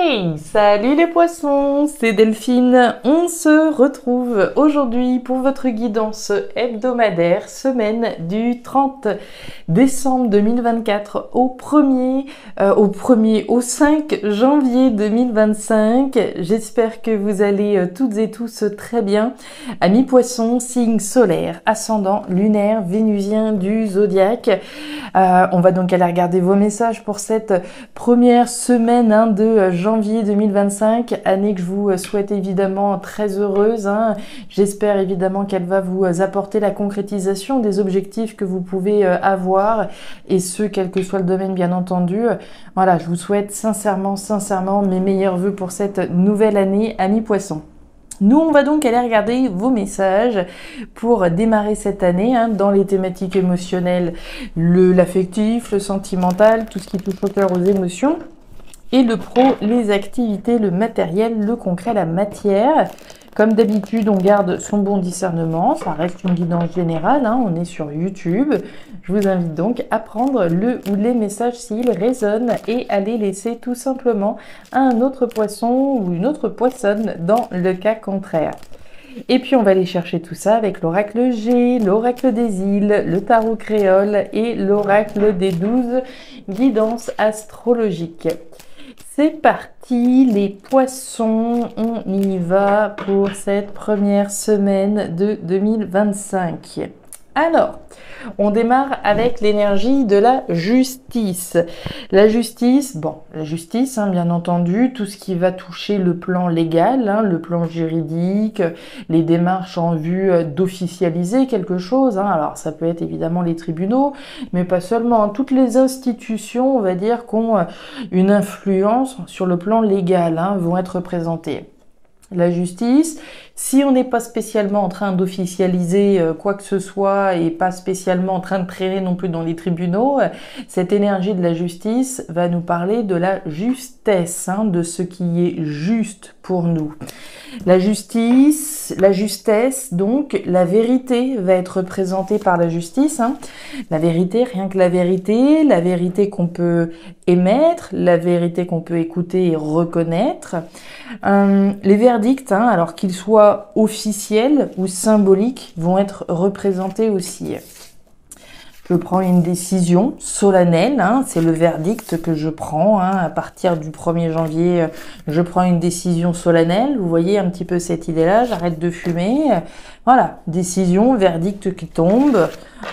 Hey, salut les poissons, c'est Delphine. On se retrouve aujourd'hui pour votre guidance hebdomadaire, semaine du 30 décembre 2024 au 5 janvier 2025. J'espère que vous allez toutes et tous très bien. Amis poissons, signe solaire, ascendant lunaire, vénusien du zodiaque. On va donc aller regarder vos messages pour cette première semaine de janvier 2025, année que je vous souhaite évidemment très heureuse. J'espère évidemment qu'elle va vous apporter la concrétisation des objectifs que vous pouvez avoir, et ce, quel que soit le domaine bien entendu. Voilà, je vous souhaite sincèrement mes meilleurs vœux pour cette nouvelle année, amis poissons. Nous, on va donc aller regarder vos messages pour démarrer cette année dans les thématiques émotionnelles, l'affectif, le sentimental, tout ce qui touche au cœur, aux émotions, et le pro, les activités, le matériel, le concret, la matière. Comme d'habitude, on garde son bon discernement, ça reste une guidance générale, on est sur YouTube. Je vous invite donc à prendre le ou les messages s'ils résonnent et à les laisser tout simplement à un autre poisson ou une autre poissonne dans le cas contraire. Et puis on va aller chercher tout ça avec l'oracle G, l'oracle des îles, le tarot créole et l'oracle des 12 guidances astrologiques. C'est parti les poissons, on y va pour cette première semaine de 2025. Alors, on démarre avec l'énergie de la justice. La justice, bien entendu, tout ce qui va toucher le plan légal, le plan juridique, les démarches en vue d'officialiser quelque chose. Alors, ça peut être évidemment les tribunaux, mais pas seulement. Toutes les institutions, on va dire, qui ont une influence sur le plan légal, vont être représentées. La justice, si on n'est pas spécialement en train d'officialiser quoi que ce soit et pas spécialement en train de traîner non plus dans les tribunaux, cette énergie de la justice va nous parler de la justesse, de ce qui est juste pour nous. La justice, la justesse, donc la vérité va être représentée par la justice. La vérité, rien que la vérité qu'on peut émettre, la vérité qu'on peut écouter et reconnaître. Les verdicts, alors qu'ils soient officiels ou symboliques, vont être représentés aussi. Je prends une décision solennelle, c'est le verdict que je prends. À partir du 1er janvier, je prends une décision solennelle. Vous voyez un petit peu cette idée-là, j'arrête de fumer. Voilà, décision, verdict qui tombe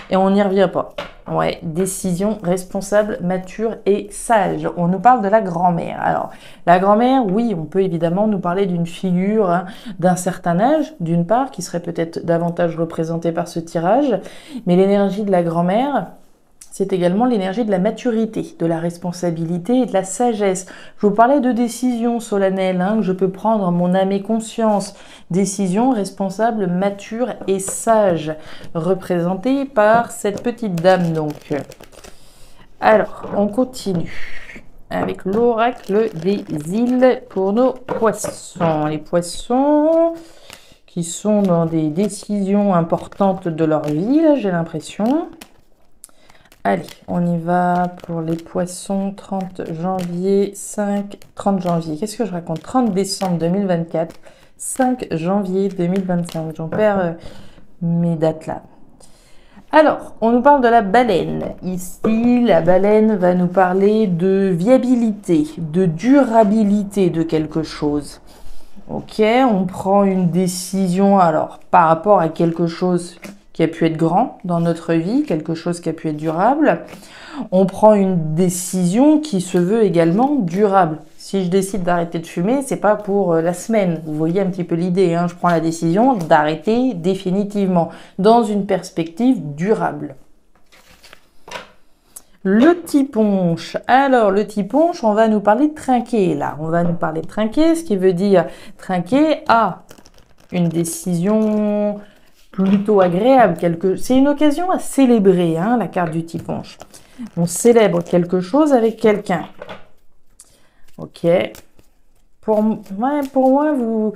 et on n'y revient pas. Ouais, décision responsable, mature et sage. On nous parle de la grand-mère. Alors, la grand-mère, oui, on peut évidemment nous parler d'une figure d'un certain âge, d'une part, qui serait peut-être davantage représentée par ce tirage, mais l'énergie de la grand-mère, c'est également l'énergie de la maturité, de la responsabilité et de la sagesse. Je vous parlais de décisions solennelles que je peux prendre en mon âme et conscience. Décision responsable, mature et sage, représentée par cette petite dame donc. Alors, on continue avec l'oracle des îles pour nos poissons. Les poissons qui sont dans des décisions importantes de leur vie, là, j'ai l'impression. Allez, on y va pour les poissons, 30 janvier, 30 janvier, qu'est-ce que je raconte? 30 décembre 2024, 5 janvier 2025, j'en perds mes dates là. Alors, on nous parle de la baleine. Ici, la baleine va nous parler de viabilité, de durabilité de quelque chose. Ok, on prend une décision, alors, par rapport à quelque chose qui a pu être grand dans notre vie, quelque chose qui a pu être durable. On prend une décision qui se veut également durable. Si je décide d'arrêter de fumer, c'est pas pour la semaine. Vous voyez un petit peu l'idée, je prends la décision d'arrêter définitivement dans une perspective durable. Le tiponche. Alors, le tiponche, on va nous parler de trinquer, là. On va nous parler de trinquer, ce qui veut dire trinquer à une décision plutôt agréable. C'est une occasion à célébrer, la carte du tiponche. On célèbre quelque chose avec quelqu'un. Ok. Pour moi, vous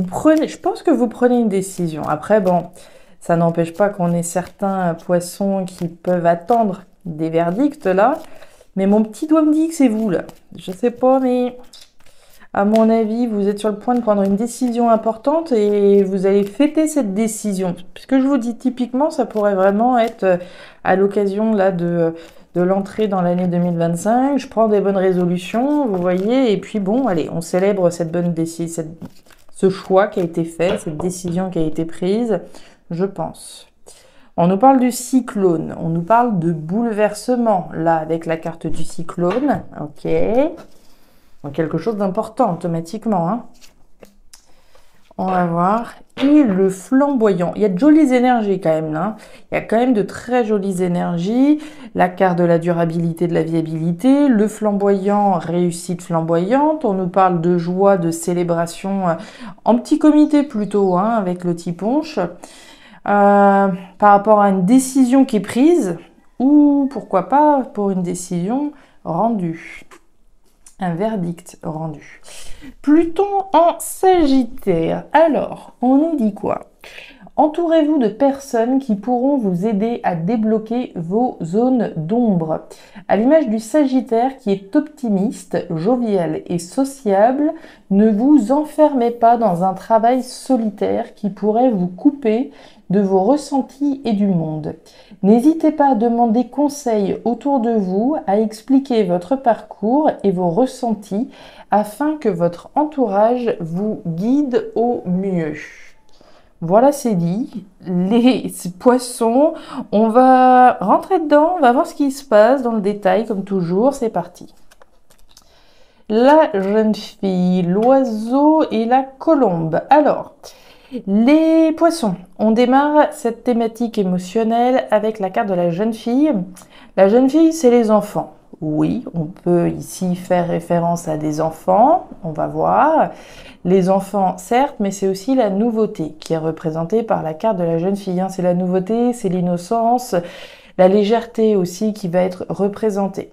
prenez, je pense que vous prenez une décision. Après, bon, ça n'empêche pas qu'on ait certains poissons qui peuvent attendre des verdicts, là. Mais mon petit doigt me dit que c'est vous, là. Je sais pas, mais À mon avis, vous êtes sur le point de prendre une décision importante et vous allez fêter cette décision. Puisque je vous dis typiquement, ça pourrait vraiment être à l'occasion là de l'entrée dans l'année 2025. Je prends des bonnes résolutions, vous voyez, et puis bon, allez, on célèbre cette bonne décision, ce choix qui a été fait, cette décision qui a été prise, je pense. On nous parle du cyclone, on nous parle de bouleversement, là, avec la carte du cyclone, ok. Donc, quelque chose d'important, automatiquement, hein. On va voir. Et le flamboyant. Il y a de jolies énergies quand même, là. Il y a quand même de très jolies énergies. La carte de la durabilité, de la viabilité. Le flamboyant, réussite flamboyante. On nous parle de joie, de célébration en petit comité plutôt, hein, avec le tiponche. Par rapport à une décision qui est prise, ou pourquoi pas pour une décision rendue. Un verdict rendu. Pluton en Sagittaire. Alors, on nous dit quoi? Entourez-vous de personnes qui pourront vous aider à débloquer vos zones d'ombre. À l'image du Sagittaire qui est optimiste, jovial et sociable, ne vous enfermez pas dans un travail solitaire qui pourrait vous couper de vos ressentis et du monde. N'hésitez pas à demander conseil autour de vous, à expliquer votre parcours et vos ressentis afin que votre entourage vous guide au mieux. Voilà, c'est dit. Les poissons, on va rentrer dedans, on va voir ce qui se passe dans le détail comme toujours, c'est parti. La jeune fille, l'oiseau et la colombe. Alors, les poissons, on démarre cette thématique émotionnelle avec la carte de la jeune fille. La jeune fille, c'est les enfants. Oui, on peut ici faire référence à des enfants, on va voir. Les enfants, certes, mais c'est aussi la nouveauté qui est représentée par la carte de la jeune fille. C'est la nouveauté, c'est l'innocence, la légèreté aussi qui va être représentée.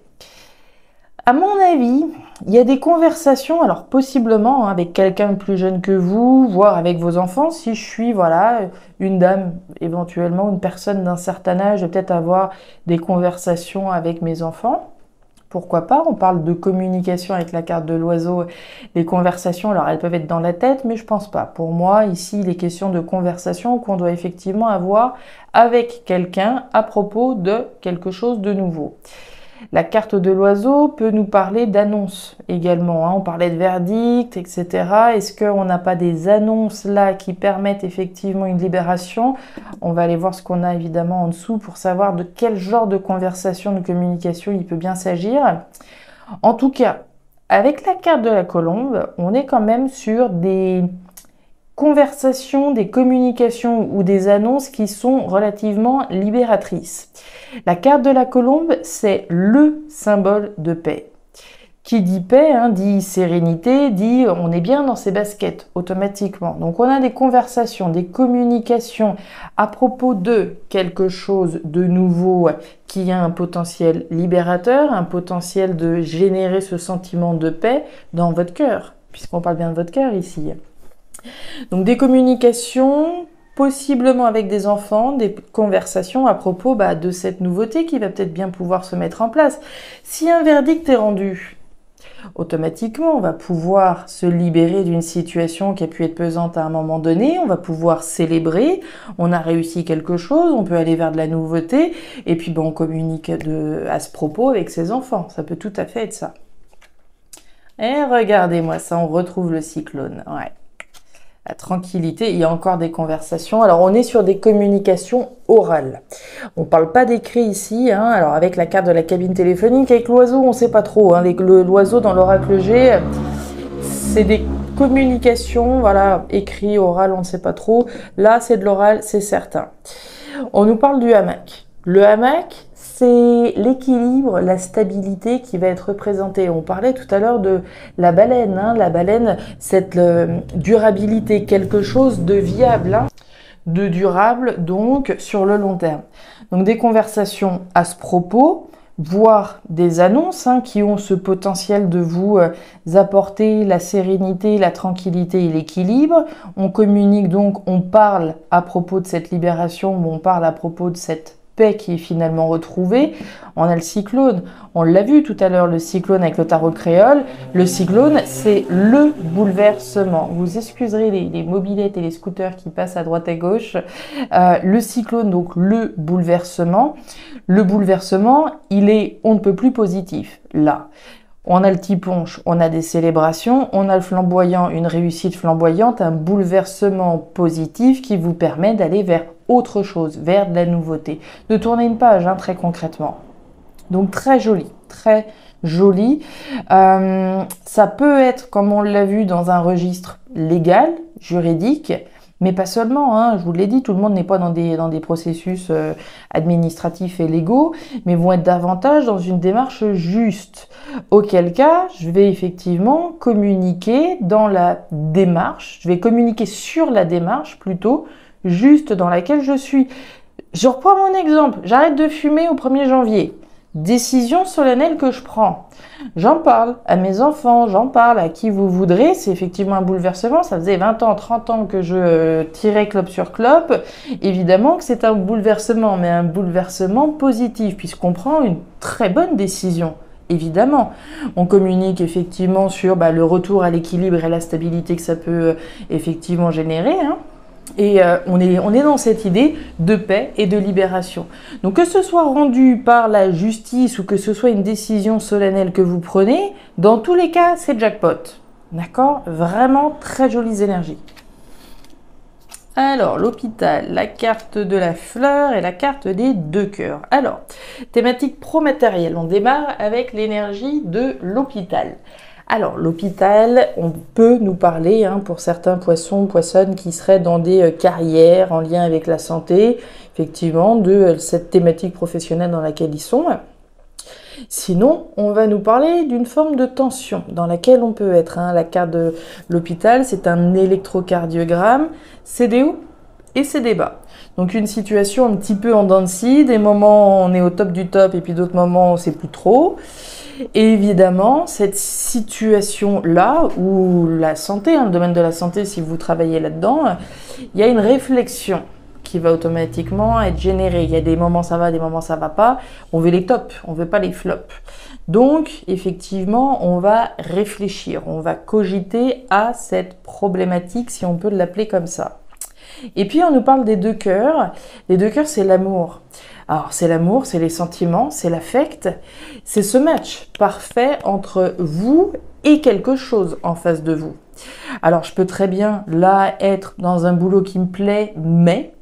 À mon avis, il y a des conversations, alors possiblement avec quelqu'un de plus jeune que vous, voire avec vos enfants. Si je suis, voilà, une dame, éventuellement une personne d'un certain âge, je vais peut-être avoir des conversations avec mes enfants. Pourquoi pas? On parle de communication avec la carte de l'oiseau. Les conversations, alors elles peuvent être dans la tête, mais je pense pas. Pour moi, ici, il est question de conversation qu'on doit effectivement avoir avec quelqu'un à propos de quelque chose de nouveau. La carte de l'oiseau peut nous parler d'annonces également. On parlait de verdict, etc. Est-ce qu'on n'a pas des annonces là qui permettent effectivement une libération? On va aller voir ce qu'on a évidemment en dessous pour savoir de quel genre de conversation, de communication il peut bien s'agir. En tout cas, avec la carte de la colombe, on est quand même sur des conversations, des communications ou des annonces qui sont relativement libératrices. La carte de la colombe, c'est le symbole de paix. Qui dit paix, dit sérénité, dit on est bien dans ses baskets automatiquement. Donc on a des conversations, des communications à propos de quelque chose de nouveau qui a un potentiel libérateur, un potentiel de générer ce sentiment de paix dans votre cœur, puisqu'on parle bien de votre cœur ici. Donc des communications, possiblement avec des enfants, des conversations à propos de cette nouveauté qui va peut-être bien pouvoir se mettre en place. Si un verdict est rendu, automatiquement, on va pouvoir se libérer d'une situation qui a pu être pesante à un moment donné, on va pouvoir célébrer, on a réussi quelque chose, on peut aller vers de la nouveauté, et puis on communique à ce propos avec ses enfants. Ça peut tout à fait être ça. Et regardez-moi ça, on retrouve le cyclone. Ouais. La tranquillité, il y a encore des conversations. Alors, on est sur des communications orales. On ne parle pas d'écrit ici. Alors, avec la carte de la cabine téléphonique, avec l'oiseau, on ne sait pas trop. L'oiseau dans l'oracle G, c'est des communications, voilà, écrit, oral, on ne sait pas trop. Là, c'est de l'oral, c'est certain. On nous parle du hamac. Le hamac, c'est l'équilibre, la stabilité qui va être représentée. On parlait tout à l'heure de la baleine. La baleine, cette durabilité, quelque chose de viable, de durable, donc sur le long terme. Donc des conversations à ce propos, voire des annonces qui ont ce potentiel de vous apporter la sérénité, la tranquillité et l'équilibre. On communique donc, on parle à propos de cette libération, on parle à propos de cette paix qui est finalement retrouvée. On a le cyclone, on l'a vu tout à l'heure, le cyclone avec le tarot de créole. Le cyclone, c'est le bouleversement. Vous excuserez les mobylettes et les scooters qui passent à droite et gauche. Le cyclone, donc le bouleversement. Le bouleversement, il est on ne peut plus positif, là. On a le tiponche, on a des célébrations, on a le flamboyant, une réussite flamboyante, un bouleversement positif qui vous permet d'aller vers autre chose, vers de la nouveauté. De tourner une page, hein, très concrètement. Donc très joli, très joli. Ça peut être, comme on l'a vu, dans un registre légal, juridique, mais pas seulement, hein, je vous l'ai dit, tout le monde n'est pas dans des processus administratifs et légaux, mais vont être davantage dans une démarche juste. Auquel cas, je vais effectivement communiquer dans la démarche, je vais communiquer sur la démarche plutôt, juste dans laquelle je suis. Je reprends mon exemple, j'arrête de fumer au 1er janvier. Décision solennelle que je prends. J'en parle à mes enfants, j'en parle à qui vous voudrez. C'est effectivement un bouleversement. Ça faisait 20 ans, 30 ans que je tirais clope sur clope. Évidemment que c'est un bouleversement, mais un bouleversement positif, puisqu'on prend une très bonne décision. Évidemment, on communique effectivement sur le retour à l'équilibre et la stabilité que ça peut effectivement générer, hein. Et on est dans cette idée de paix et de libération. Donc que ce soit rendu par la justice ou que ce soit une décision solennelle que vous prenez, dans tous les cas, c'est jackpot. D'accord? Vraiment très jolies énergies. Alors, l'hôpital, la carte de la fleur et la carte des 2 cœurs. Alors, thématique pro-matériel. On démarre avec l'énergie de l'hôpital. Alors, l'hôpital, on peut nous parler, hein, pour certains poissons, poissonnes qui seraient dans des carrières en lien avec la santé, effectivement, de cette thématique professionnelle dans laquelle ils sont. Sinon, on va nous parler d'une forme de tension dans laquelle on peut être, hein. La carte de l'hôpital, c'est un électrocardiogramme, c'est des hauts et c'est des bas. Donc une situation un petit peu en dents de scie, des moments on est au top du top et puis d'autres moments on sait plus trop. Et évidemment, cette situation-là, où la santé, hein, le domaine de la santé, si vous travaillez là-dedans, il y a une réflexion qui va automatiquement être générée. Il y a des moments ça va, des moments ça va pas. On veut les tops, on veut pas les flops. Donc, effectivement, on va réfléchir, on va cogiter à cette problématique, si on peut l'appeler comme ça. Et puis, on nous parle des 2 cœurs. Les 2 cœurs, c'est l'amour. Alors, c'est l'amour, c'est les sentiments, c'est l'affect. C'est ce match parfait entre vous et quelque chose en face de vous. Alors, je peux très bien, là, être dans un boulot qui me plaît, mais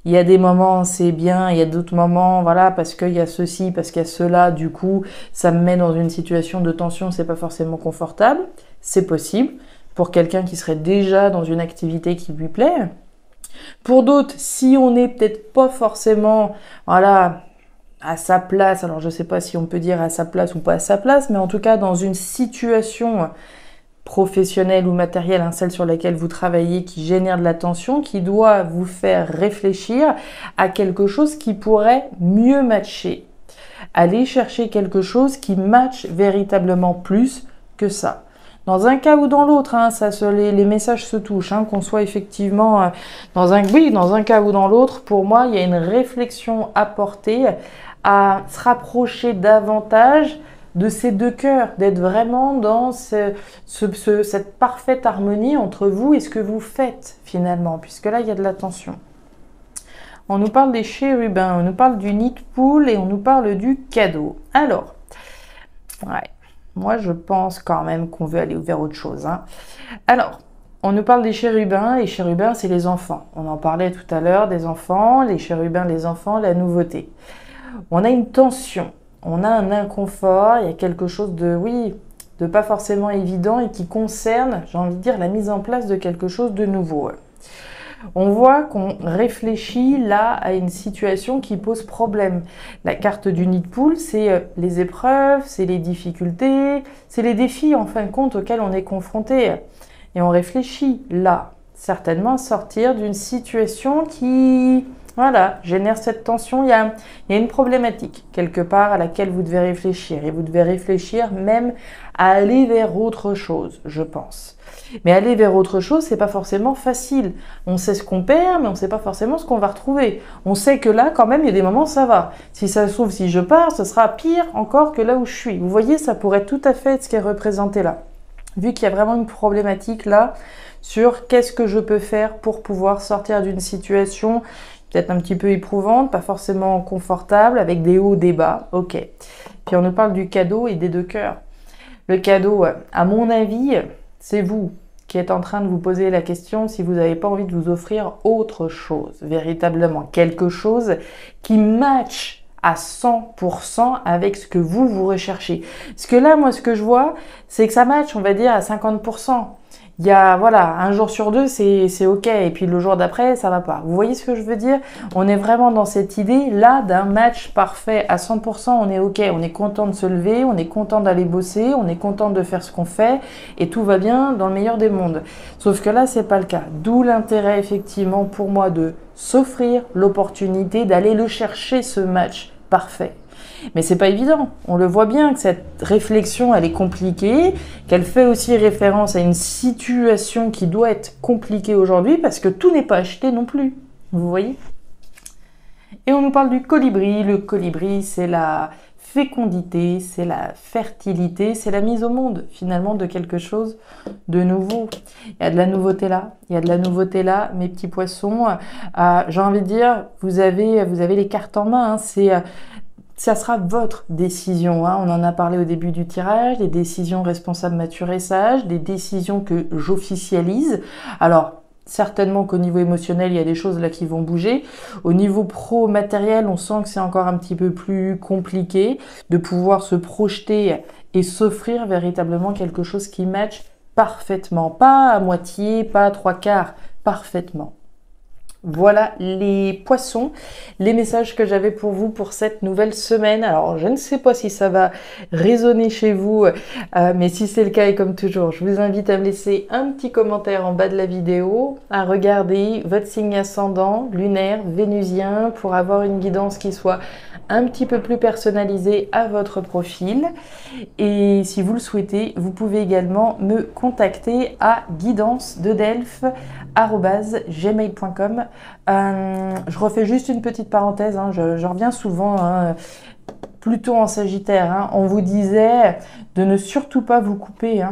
il y a des moments, c'est bien, il y a d'autres moments, voilà, parce qu'il y a ceci, parce qu'il y a cela, du coup, ça me met dans une situation de tension, c'est pas forcément confortable. C'est possible pour quelqu'un qui serait déjà dans une activité qui lui plaît. Pour d'autres, si on n'est peut-être pas forcément, voilà, à sa place, alors je ne sais pas si on peut dire à sa place ou pas à sa place, mais en tout cas dans une situation professionnelle ou matérielle, hein, celle sur laquelle vous travaillez, qui génère de la tension, qui doit vous faire réfléchir à quelque chose qui pourrait mieux matcher. Allez chercher quelque chose qui matche véritablement plus que ça. Dans un cas ou dans l'autre, hein, les messages se touchent, hein, qu'on soit effectivement dans un cas ou dans l'autre, pour moi, il y a une réflexion à porter, à se rapprocher davantage de ces 2 cœurs, d'être vraiment dans cette parfaite harmonie entre vous et ce que vous faites finalement, puisque là, il y a de la tension. On nous parle des chérubins, on nous parle du nid de poule et on nous parle du cadeau. Alors, ouais. Moi, je pense quand même qu'on veut aller vers autre chose, hein. Alors, on nous parle des chérubins. Les chérubins, c'est les enfants. On en parlait tout à l'heure des enfants, les chérubins, les enfants, la nouveauté. On a une tension, on a un inconfort, il y a quelque chose de pas forcément évident et qui concerne, j'ai envie de dire, la mise en place de quelque chose de nouveau. On voit qu'on réfléchit là à une situation qui pose problème. La carte du nid de poule, c'est les épreuves, c'est les difficultés, c'est les défis en fin de compte auxquels on est confronté. Et on réfléchit là, certainement à sortir d'une situation qui Voilà, génère cette tension. Il y a une problématique quelque part à laquelle vous devez réfléchir. Et vous devez réfléchir même à aller vers autre chose, je pense. Mais aller vers autre chose, c'est pas forcément facile. On sait ce qu'on perd, mais on sait pas forcément ce qu'on va retrouver. On sait que là, quand même, il y a des moments, ça va. Si ça se trouve, si je pars, ce sera pire encore que là où je suis. Vous voyez, ça pourrait tout à fait être ce qui est représenté là. Vu qu'il y a vraiment une problématique là sur qu'est-ce que je peux faire pour pouvoir sortir d'une situation peut-être un petit peu éprouvante, pas forcément confortable, avec des hauts, des bas. Ok. Puis on nous parle du cadeau et des deux cœurs. Le cadeau, à mon avis, c'est vous qui êtes en train de vous poser la question si vous n'avez pas envie de vous offrir autre chose, véritablement quelque chose qui match à 100% avec ce que vous recherchez. Parce que là, moi, ce que je vois, c'est que ça match, on va dire, à 50%. Il y a, voilà, un jour sur deux, c'est ok. Et puis le jour d'après, ça va pas. Vous voyez ce que je veux dire? On est vraiment dans cette idée là d'un match parfait à 100%. On est ok. On est content de se lever. On est content d'aller bosser. On est content de faire ce qu'on fait. Et tout va bien dans le meilleur des mondes. Sauf que là, c'est pas le cas. D'où l'intérêt, effectivement, pour moi de s'offrir l'opportunité d'aller le chercher, ce match parfait. Mais c'est pas évident. On le voit bien que cette réflexion, elle est compliquée, qu'elle fait aussi référence à une situation qui doit être compliquée aujourd'hui parce que tout n'est pas acheté non plus. Vous voyez? Et on nous parle du colibri. Le colibri, c'est la fécondité, c'est la fertilité, c'est la mise au monde finalement de quelque chose de nouveau. Il y a de la nouveauté là, il y a de la nouveauté là, mes petits poissons. J'ai envie de dire, vous avez les cartes en main. Ça sera votre décision. On en a parlé au début du tirage, des décisions responsables, matures et sages, des décisions que j'officialise. Alors, certainement qu'au niveau émotionnel, il y a des choses là qui vont bouger. Au niveau pro-matériel, on sent que c'est encore un petit peu plus compliqué de pouvoir se projeter et s'offrir véritablement quelque chose qui matche parfaitement. Pas à moitié, pas à trois quarts, parfaitement. Voilà les poissons, les messages que j'avais pour vous pour cette nouvelle semaine. Alors, je ne sais pas si ça va résonner chez vous, mais si c'est le cas, et comme toujours, je vous invite à me laisser un petit commentaire en bas de la vidéo, à regarder votre signe ascendant, lunaire, vénusien, pour avoir une guidance qui soit un petit peu plus personnalisée à votre profil. Et si vous le souhaitez, vous pouvez également me contacter à guidance-de-delphes@gmail.com. Je refais juste une petite parenthèse, je reviens souvent, plutôt en Sagittaire. On vous disait de ne surtout pas vous couper.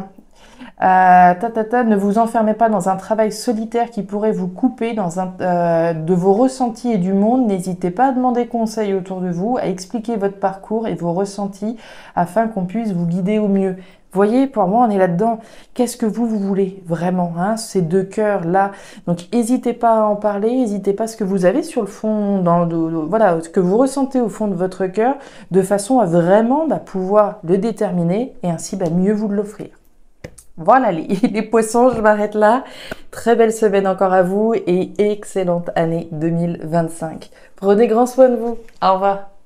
Ne vous enfermez pas dans un travail solitaire qui pourrait vous couper de vos ressentis et du monde. N'hésitez pas à demander conseil autour de vous, à expliquer votre parcours et vos ressentis afin qu'on puisse vous guider au mieux. Vous voyez, pour moi, on est là-dedans. Qu'est-ce que vous voulez vraiment, ces deux cœurs-là? Donc, n'hésitez pas à en parler, n'hésitez pas à ce que vous avez sur le fond, voilà, ce que vous ressentez au fond de votre cœur, de façon à vraiment pouvoir le déterminer et ainsi mieux vous l'offrir. Voilà les poissons, je m'arrête là. Très belle semaine encore à vous et excellente année 2025. Prenez grand soin de vous. Au revoir.